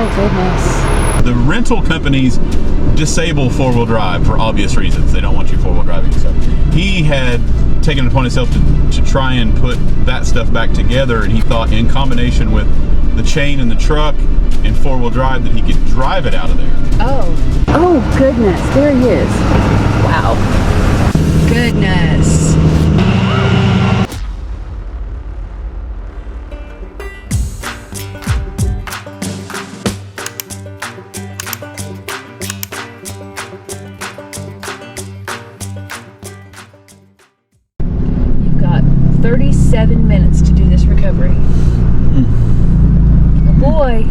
Oh, goodness. The rental companies disable four-wheel drive for obvious reasons. They don't want you four-wheel driving. So he had taken it upon himself to try and put that stuff back together, and he thought in combination with the chain in the truck and four-wheel drive that he could drive it out of there. Oh. Oh, goodness. There he is. Wow. Goodness. You've got 37 minutes to do this recovery. Oh boy.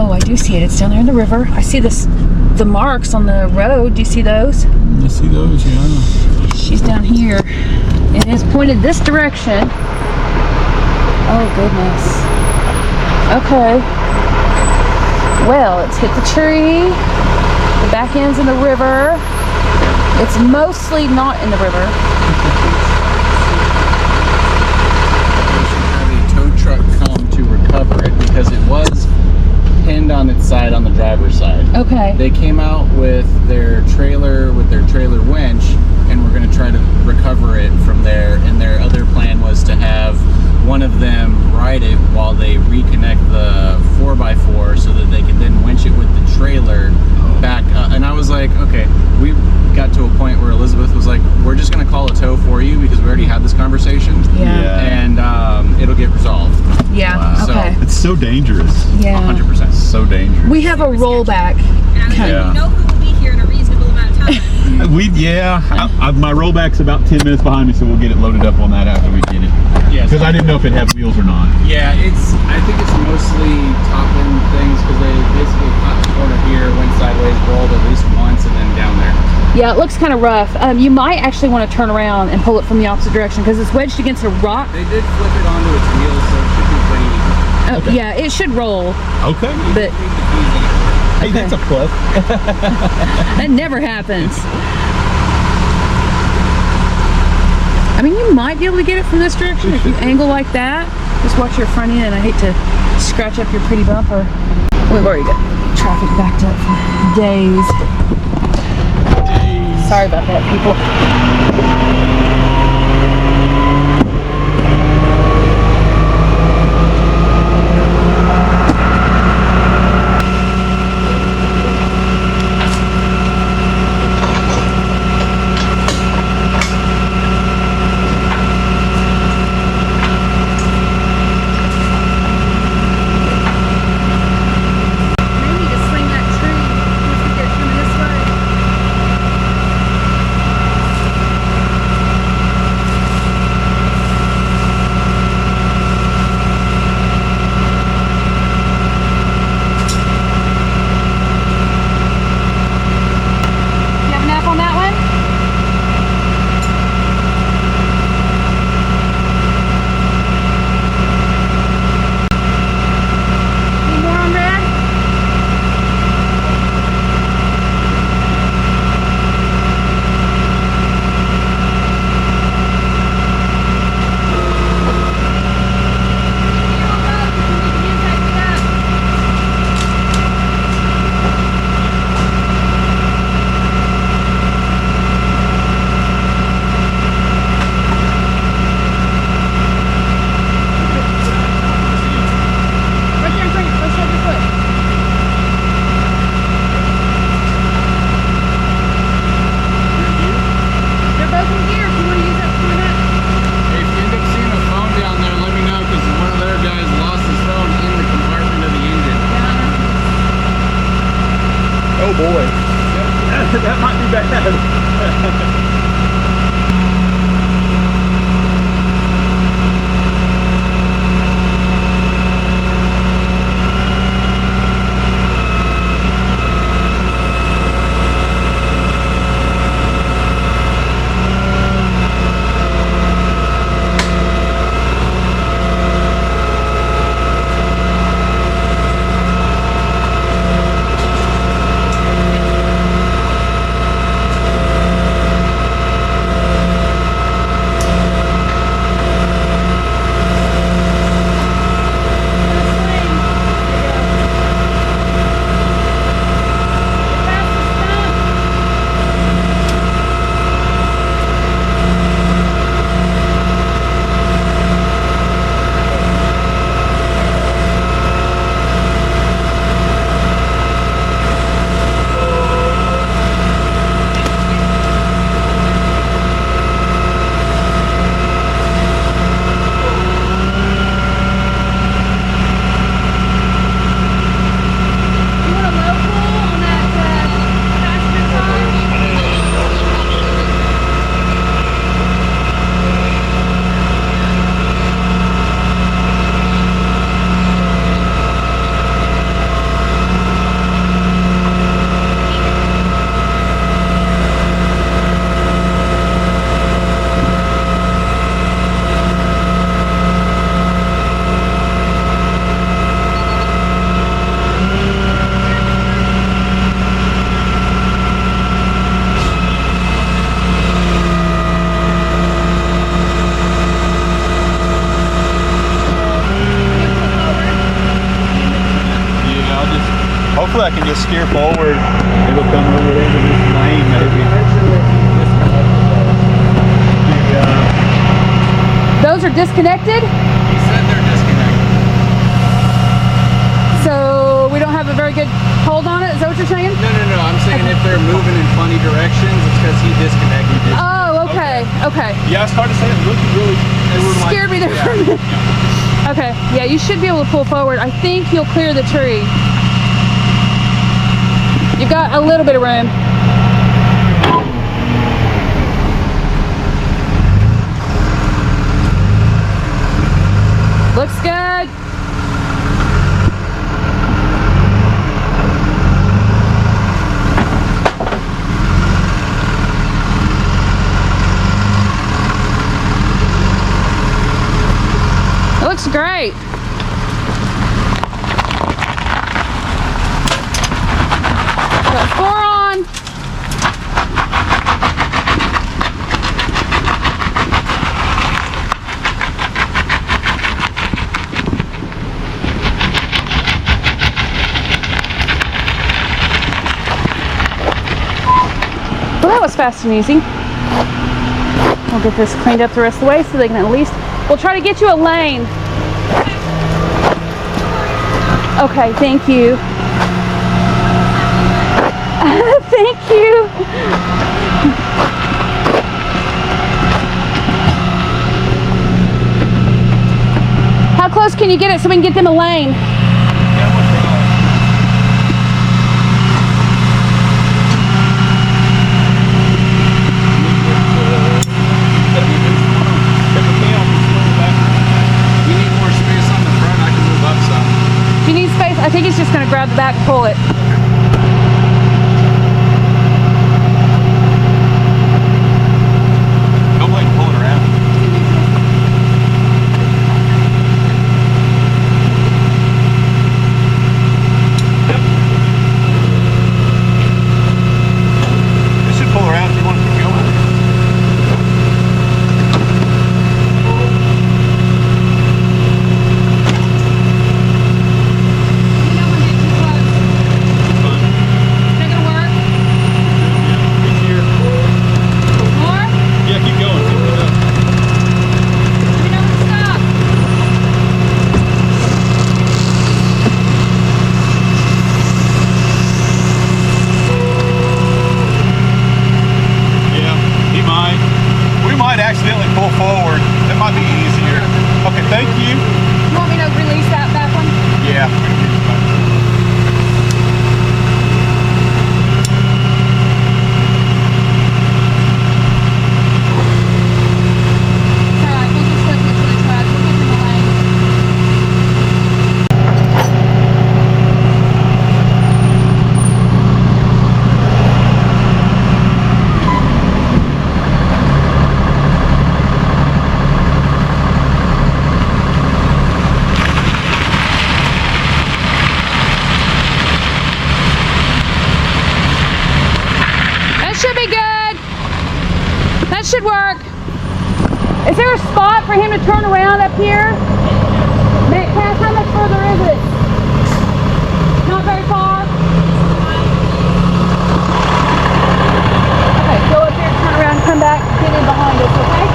I do see it. It's down there in the river. I see the marks on the road. Do you see those? I see those, yeah. She's down here. It is pointed this direction. Oh, goodness. Okay. Well, it's hit the tree. The back end's in the river. It's mostly not in the river. We should have a tow truck come to recover it because it was pinned on its side on the driver's side. Okay. They came out with their trailer winch, and we're going to try to recover it from there. And their other plan was to have one of them ride it while they reconnect the 4x4 so that they could then winch it with the trailer back up. And I was like, okay, we got to a point where Elizabeth was like, we're just going to call a tow for you because we already had this conversation. Yeah. And it'll get resolved. Yeah. Wow. Okay. It's so dangerous. Yeah. 100%. So dangerous. We have a rollback. And I was like, Yeah. you know who will be here in a reasonable amount of time. My rollback's about 10 minutes behind me, so we'll get it loaded up on that after we get it. Yes. Because I didn't know if it had wheels or not. Yeah, I think it's mostly top-end things because they basically caught the corner here, went sideways, rolled at least once, and then down there. Yeah, it looks kind of rough. You might actually want to turn around and pull it from the opposite direction because it's wedged against a rock. They did flip it onto its wheels, so it should be pretty easy. Okay. Yeah, it should roll. Okay. But Hey, that's a plus. that never happens. I mean, you might be able to get it from this direction if you angle like that. Just watch your front end. I hate to scratch up your pretty bumper. We've already got traffic backed up for days. Sorry about that, people. That might be bad. hopefully I can just steer forward. It'll come over into this lane maybe. Those are disconnected? He said they're disconnected. So we don't have a very good hold on it? Is that what you're saying? No. I'm saying if they're moving in funny directions, it's because he disconnected it. Oh, okay. Yeah, it's hard to say. It looked really. They were like, Scared me there for a minute. Okay, yeah, you should be able to pull forward. I think you'll clear the tree. You've got a little bit of room. Looks good. It looks great. Put 4 on. Well, that was fast and easy. We'll get this cleaned up the rest of the way so they can at least, we'll try to get you a lane. Okay, thank you. Thank you. How close can you get it so we can get them a lane? I think he's just going to grab the back and pull it. Don't let him pull it around. Yep. It should pull around if you want to keep going. Accidentally pull forward. That might be easier. Okay, thank you. You want me to release that back one? Yeah. Alright, we'll just flip it to the truck. We'll get him a lane. Should work. Is there a spot for him to turn around up here? Cass, how much further is it? Not very far? Okay, go up here, turn around, come back, get in behind us, okay?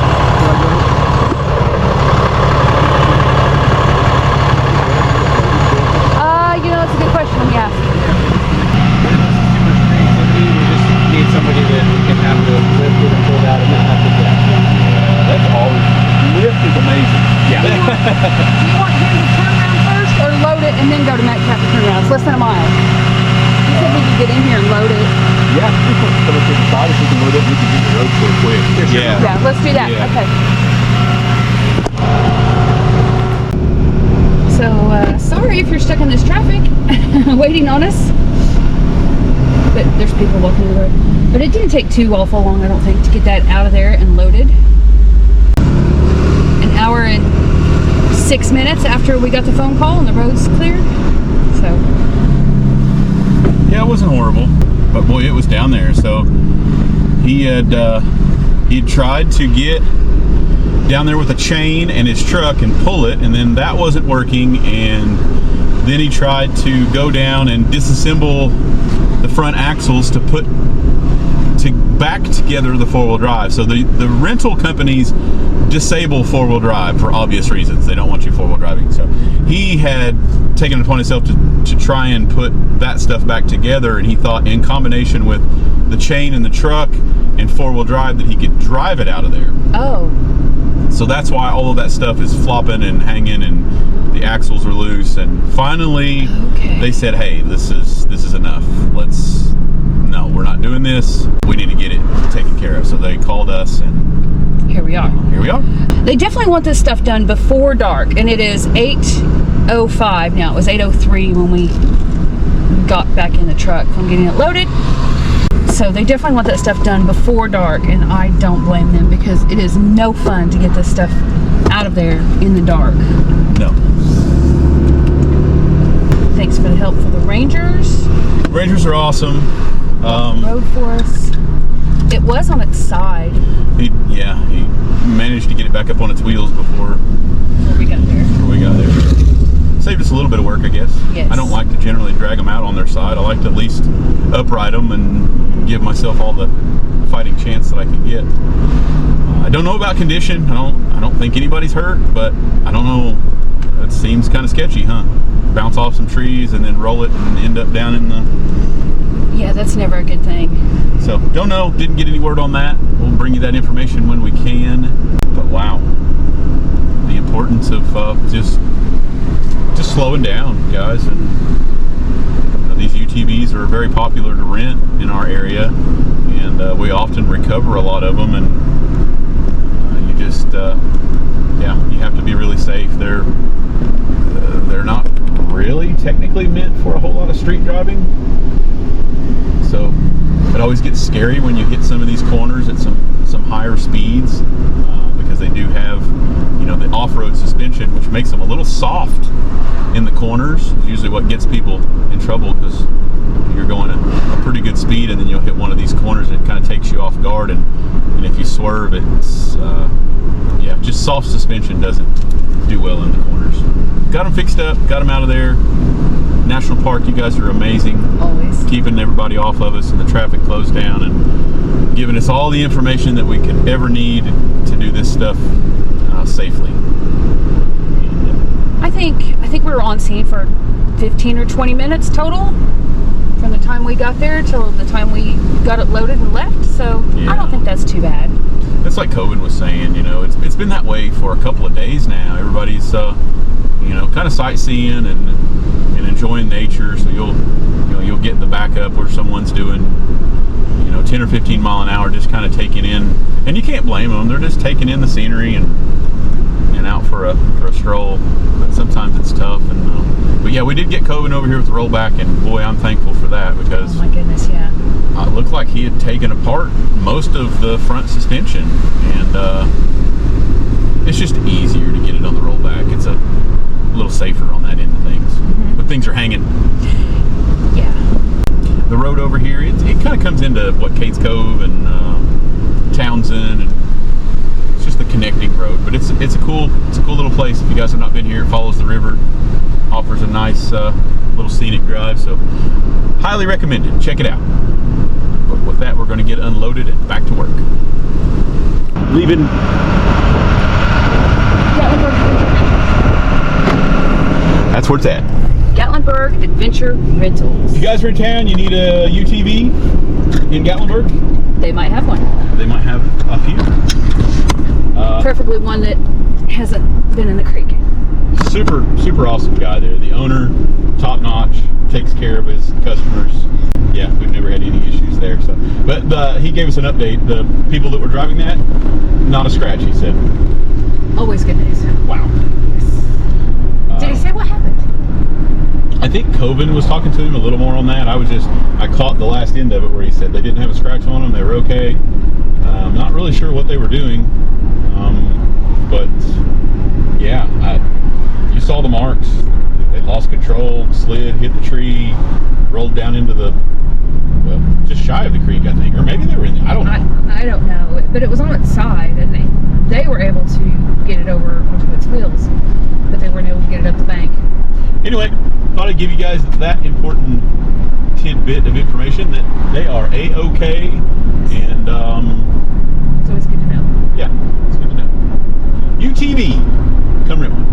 You know, that's a good question. Let me ask. We just need somebody that we can have to lift it and pull it out and not have to get. That's always, lift is amazing. Yeah. Do you want him to turn around first or load it and then go to Metcalf to turn around? It's less than a mile. He said we could get in here and load it. Yeah, we can come up to the side if we can load it, we can get the road so quick. Yeah. Yeah, let's do that. Yeah. Okay. So, sorry if you're stuck in this traffic waiting on us. But there's people walking the road. But it didn't take too awful long, I don't think, to get that out of there and loaded. An hour and 6 minutes after we got the phone call and the road's cleared. So. Yeah, it wasn't horrible, but boy, it was down there. So he had tried to get down there with a chain and his truck and pull it, and then that wasn't working, and Then he tried to go down and disassemble the front axles to put back together the four-wheel drive. So the rental companies disable four-wheel drive for obvious reasons. They don't want you four-wheel driving. So he had taken it upon himself to try and put that stuff back together, and he thought in combination with the chain in the truck and four-wheel drive that he could drive it out of there. Oh. So that's why all of that stuff is flopping and hanging, and the axles are loose. And finally, they said, "Hey, this is enough. No, we're not doing this. We need to get it taken care of." So they called us, and here we are. Here we are. They definitely want this stuff done before dark, and it is 8:05 now. It was 8:03 when we got back in the truck from getting it loaded. So they definitely want that stuff done before dark, and I don't blame them, because it is no fun to get this stuff out of there in the dark. No. Thanks for the help for the Rangers. Rangers are awesome. Road for us. It was on its side. He managed to get it back up on its wheels before we got there. Saved us a little bit of work, I guess. Yes. I don't like to generally drag them out on their side. I like to at least upright them and give myself all the fighting chance that I can get. I don't know about condition. I don't think anybody's hurt, but I don't know. It seems kind of sketchy, huh? Bounce off some trees and then roll it and end up down in the... Yeah, that's never a good thing. So, don't know. Didn't get any word on that. We'll bring you that information when we can. But wow. The importance of just slowing down, guys. And these UTVs are very popular to rent in our area, and we often recover a lot of them, and you just you have to be really safe. They're not really technically meant for a whole lot of street driving, so it always gets scary when you hit some of these corners at some higher speeds, because they do have the off-road suspension, which makes them a little soft in the corners. It's usually what gets people in trouble, because you're going at a pretty good speed and then you'll hit one of these corners and it kind of takes you off guard, and if you swerve, it's just soft suspension doesn't do well in the corners. Got them fixed up, got them out of there. National Park, you guys are amazing. Always. Keeping everybody off of us and the traffic closed down, and giving us all the information that we could ever need to do this stuff safely. I think we were on scene for 15 or 20 minutes total, from the time we got there till the time we got it loaded and left. So I don't think that's too bad. It's like COVID was saying, it's been that way for a couple of days now. Everybody's kind of sightseeing and enjoying nature. So you'll get in the backup where someone's doing 10 or 15 mile an hour, just kind of taking in, and you can't blame them. They're just taking in the scenery and out for a stroll. But sometimes it's tough. But yeah, we did get Coven over here with the rollback, and boy, I'm thankful for that, because oh my goodness, yeah, it looked like he had taken apart most of the front suspension, and it's just easier to get it on the rollback. It's a little safer on that end of things. But things are hanging. Yeah. The road over here, it kind of comes into Kate's Cove and Townsend, and it's just the connecting road. But it's a cool little place. If you guys have not been here, it follows the river, offers a nice little scenic drive. So highly recommended. Check it out. But with that, we're going to get unloaded and back to work. Leaving. That's where it's at. Gatlinburg Adventure Rentals. If you guys are in town, you need a UTV in Gatlinburg, They might have one. they might have a few. Preferably one that hasn't been in the creek. Super awesome guy there. The owner, top notch, takes care of his customers. Yeah, we've never had any issues there. So, but he gave us an update. The people that were driving that, not a scratch, he said. Always good news. Wow. Did he say what happened? I think Coven was talking to him a little more on that. I caught the last end of it where he said they didn't have a scratch on them, they were okay. Not really sure what they were doing, but yeah, you saw the marks. They lost control, slid, hit the tree, rolled down into just shy of the creek, I think, or maybe they were in. I don't know. I don't know, but it was on its side, and they were able to get it over onto its wheels, but they weren't able to get it up the bank. Anyway, thought I'd give you guys that important tidbit of information that they are A-OK, and It's always good to know. yeah, it's good to know. UTV, come rent one.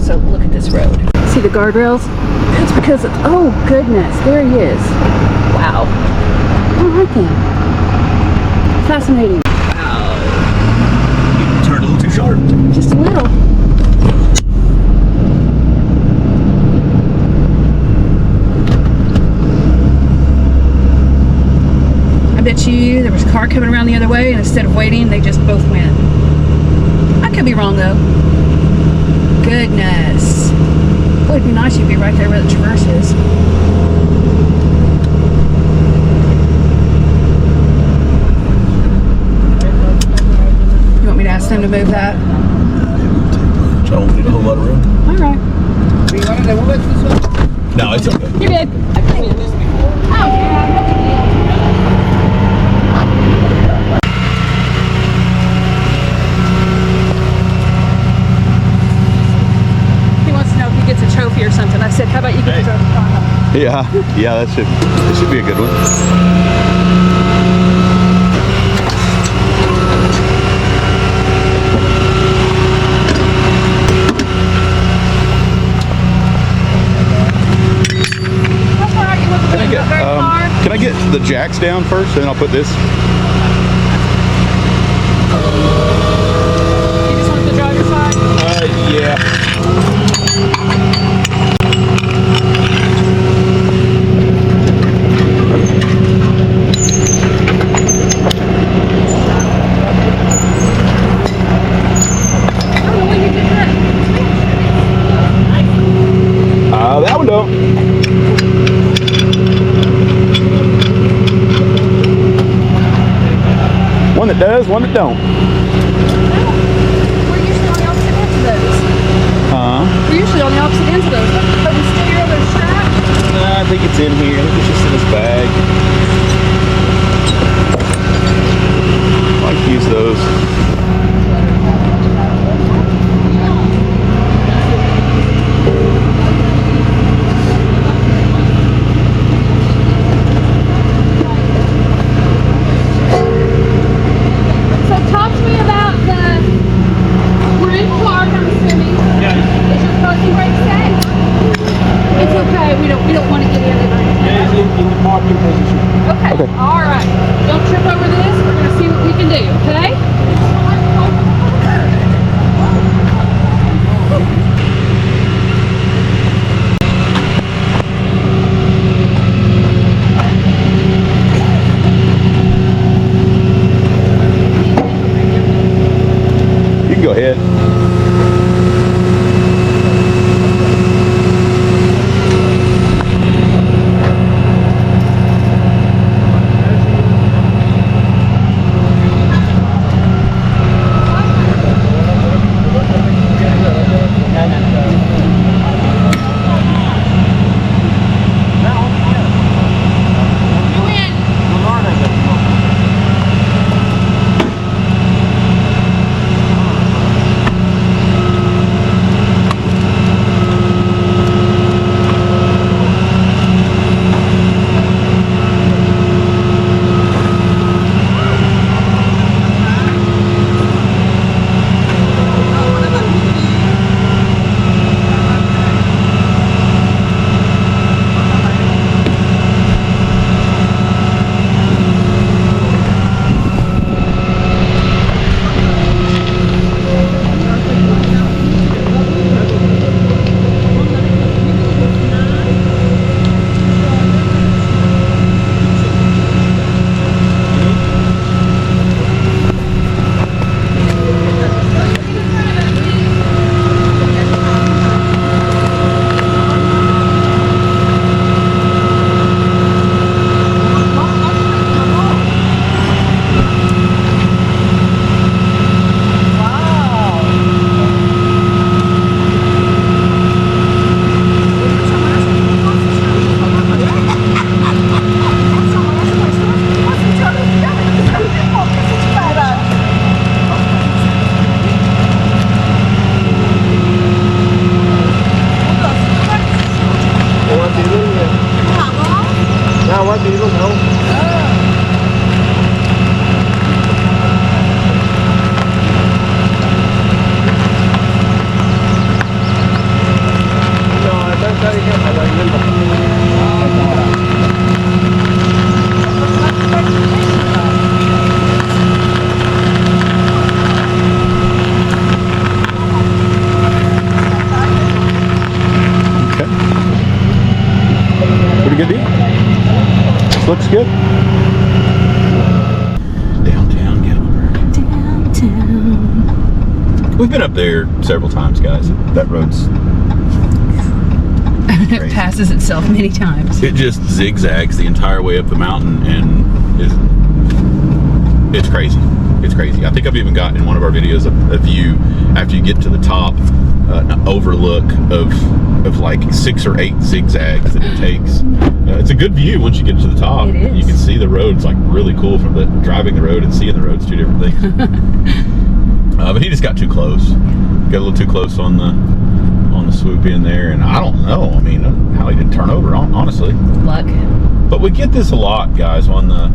So look at this road. See the guardrails? It's because it's, oh goodness, there he is. Wow. I like him. Fascinating. Wow. Turned a little too sharp. Just a little. I bet you there was a car coming around the other way, and instead of waiting, they just both went. I could be wrong though. Goodness. Boy, it'd be nice if you'd be right there where the traverse is. You want me to ask them to move that? I don't need a whole lot of room. All right. No, it's okay. You're good. I've seen this before. Oh, yeah. No big deal. He wants to know if he gets a trophy or something. I said, how about you get a trophy? Yeah, that should be a good one. Can I get the jacks down first, and then I'll put this? You just want the driver's side? Yeah. I don't know when you did that. That one don't. One that does, one that don't. We're usually on the opposite ends of those. We're usually on the opposite ends of those. But we still your other strap. I think it's in here. I think it's just in this bag. I like to use those. So talk to me about we're in Clark, I'm assuming. Yeah, Is your parking brake set? It's okay. We don't want to get in it. yeah, good deal. This looks good. Downtown Gatlinburg. Downtown. We've been up there several times, guys. That road's It passes itself many times. it just zigzags the entire way up the mountain, and it's crazy. It's crazy. I think I've even got in one of our videos a view after you get to the top, an overlook of like 6 or 8 zigzags that it takes. It's a good view once you get to the top. It is. You can see the roads like really cool from driving the road and seeing the roads, 2 different things. But he just got too close. Got a little too close on the swoop in there, and I don't know. I mean, how he didn't turn over, honestly. Luck. But we get this a lot, guys. On the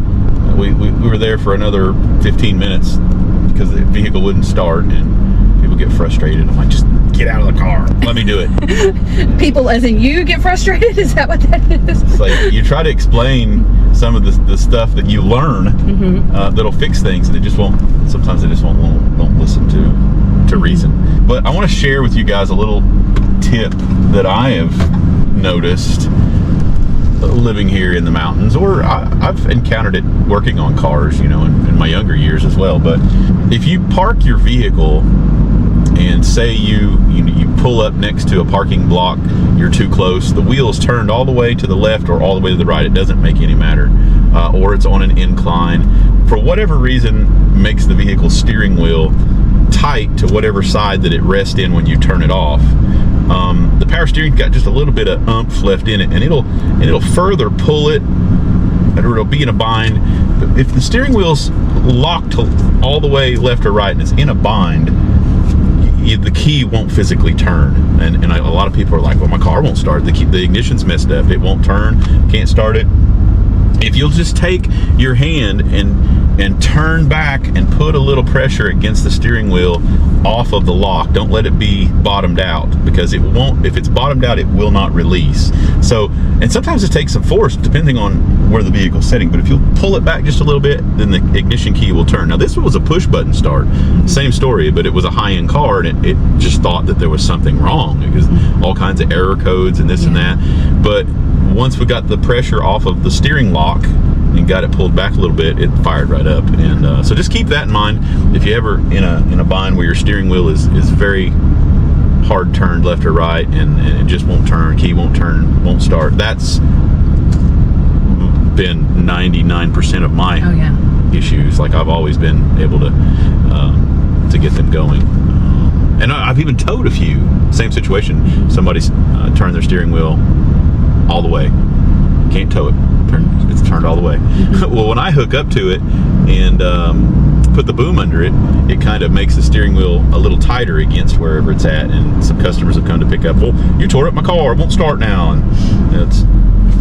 we were there for another 15 minutes because the vehicle wouldn't start, and people get frustrated. I'm like, just get out of the car. Let me do it. People, as in you, get frustrated? Is that what that is? It's like you try to explain some of the stuff that you learn that'll fix things, and they just won't. Sometimes they just won't listen to reason. But I want to share with you guys a little tip that I have noticed living here in the mountains, or I've encountered it working on cars, you know, in my younger years as well. But if you park your vehicle and say you pull up next to a parking block, you're too close, the wheel's turned all the way to the left or all the way to the right, it doesn't make any matter, or it's on an incline, for whatever reason makes the vehicle steering wheel tight to whatever side that it rests in when you turn it off. The power steering's got just a little bit of oomph left in it, and it'll further pull it, or it'll be in a bind. But if the steering wheel's locked all the way left or right and it's in a bind, the key won't physically turn. And a lot of people are like, well, my car won't start. The ignition's messed up. It won't turn. Can't start it. If you'll just take your hand and turn back and put a little pressure against the steering wheel off of the lock, don't let it be bottomed out, because it won't. If it's bottomed out, it will not release. So, and sometimes it takes some force depending on where the vehicle's sitting, but if you'll pull it back just a little bit, then the ignition key will turn. Now this was a push button start, same story, but it was a high-end car, and it just thought that there was something wrong, because all kinds of error codes and this and that. But once we got the pressure off of the steering lock and got it pulled back a little bit, it fired right up. And so just keep that in mind if you ever in a bind where your steering wheel is very hard turned left or right, and it just won't turn, key won't turn, won't start. That's been 99% of my issues. Like, I've always been able to get them going. And I've even towed a few, same situation. Somebody's turned their steering wheel all the way, can't tow it, it's turned all the way. Well, when I hook up to it and put the boom under it, it kind of makes the steering wheel a little tighter against wherever it's at, and some customers have come to pick up, well, you tore up my car, it won't start now, and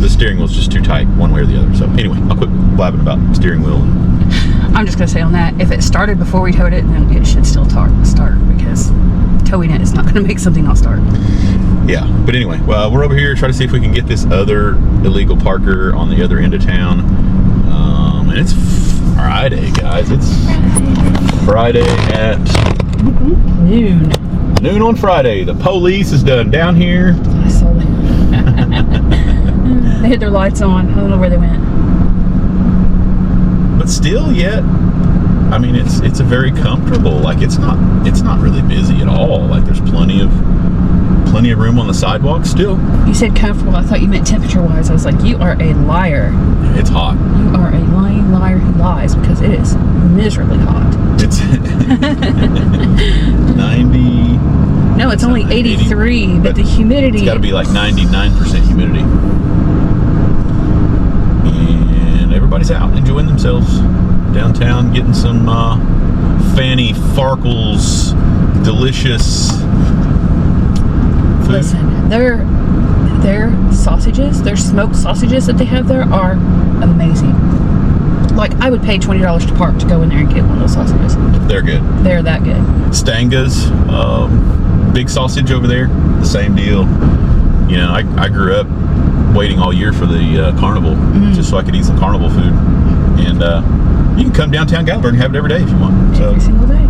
the steering wheel's just too tight one way or the other. So anyway, I'll quit blabbing about steering wheel. I'm just going to say on that, if it started before we towed it, then it should still start, because towing it is not going to make something not start. Yeah, but anyway, well, we're over here trying to see if we can get this other illegal parker on the other end of town. And it's Friday, guys. It's Friday at noon on Friday. The police is done down here. I saw that. They had their lights on. I don't know where they went. But still, yet, I mean, it's a very comfortable. Like, it's not really busy at all. Like, there's plenty of room on the sidewalk still. You said comfortable. I thought you meant temperature-wise. I was like, you are a liar. It's hot. You are a lying liar who lies, because it is miserably hot. It's 90. No, it's only 83, 80, but the humidity. It's got to be like 99% humidity. And everybody's out enjoying themselves downtown, getting some Fanny Farkle's delicious food. Listen, their sausages, their smoked sausages that they have there are amazing. Like, I would pay $20 to park to go in there and get one of those sausages. They're good. They're that good. Stanga's big sausage over there, the same deal. You know, I grew up waiting all year for the carnival, just so I could eat some carnival food. And you can come downtown Gatlinburg and have it every day if you want. Every single day.